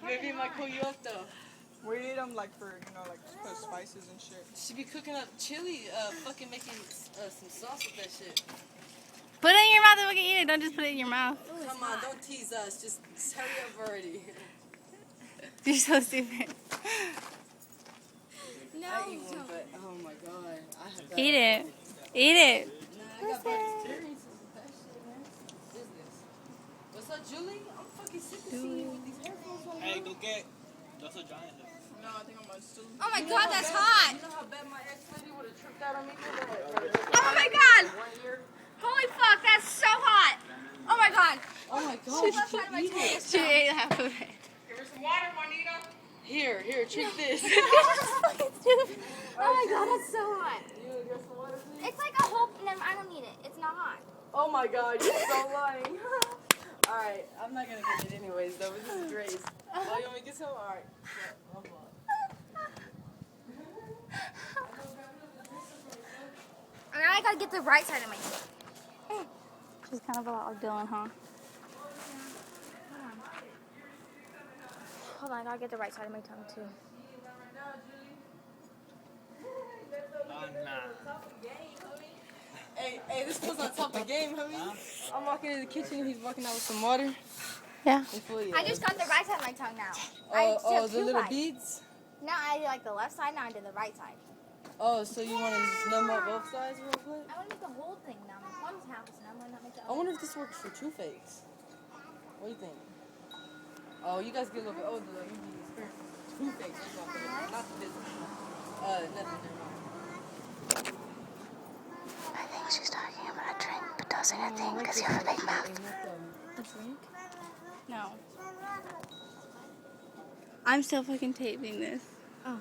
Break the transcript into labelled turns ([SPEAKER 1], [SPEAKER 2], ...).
[SPEAKER 1] Maybe it might cool you up though.
[SPEAKER 2] We eat them like for, you know, like put spices and shit.
[SPEAKER 1] She be cooking up chili, fucking making some sauce with that shit.
[SPEAKER 3] Put it in your mouth and we can eat it. Don't just put it in your mouth.
[SPEAKER 1] Come on, don't tease us. Just hurry up already.
[SPEAKER 3] You're so stupid.
[SPEAKER 1] No. I eat one, but oh my god. I have that.
[SPEAKER 3] Eat it. Eat it.
[SPEAKER 1] Nah, I got bad experiences with that shit, man. Business. What's up, Julie? I'm fucking sick of seeing you with these headphones on.
[SPEAKER 4] Hey, go get. That's a giant.
[SPEAKER 2] No, I think I'm gonna steal.
[SPEAKER 3] Oh my god, that's hot.
[SPEAKER 1] You know how bad my ex-lady would have tripped out on me for that?
[SPEAKER 3] Oh my god. Holy fuck, that's so hot. Oh my god.
[SPEAKER 1] Oh my god.
[SPEAKER 3] She ate half of it.
[SPEAKER 2] Give her some water, Juanita.
[SPEAKER 1] Here, drink this.
[SPEAKER 5] Oh my god, that's so hot.
[SPEAKER 1] You want to get some water, please?
[SPEAKER 5] It's like a whole. No, I don't need it. It's not hot.
[SPEAKER 1] Oh my god, you're so lying. Alright, I'm not gonna get it anyways though, but this is Grace. Oh, you want me to get some? Alright.
[SPEAKER 5] Now I gotta get the right side of my tongue.
[SPEAKER 3] She's kind of a lot like Dylan, huh?
[SPEAKER 5] Hold on, I gotta get the right side of my tongue too.
[SPEAKER 1] Hey, this was on top of the game, homie. I'm walking in the kitchen and he's walking out with some water.
[SPEAKER 3] Yeah.
[SPEAKER 5] I just got the right side of my tongue now.
[SPEAKER 1] Oh, the little beads?
[SPEAKER 5] Now I did like the left side, now I did the right side.
[SPEAKER 1] Oh, so you want to just numb up both sides real quick?
[SPEAKER 5] I want to make the whole thing numb. One's half is numb, not make the
[SPEAKER 1] I
[SPEAKER 5] other.
[SPEAKER 1] wonder if this works for true fakes. What do you think? Oh, you guys get a little bit older though. You need experience with true fakes. That's what I'm thinking. Not the business. Nothing, never mind.
[SPEAKER 3] I think she's talking about a drink, but doesn't a thing because you have a big mouth.
[SPEAKER 5] A drink?
[SPEAKER 3] No. I'm still fucking taping this.
[SPEAKER 5] Oh.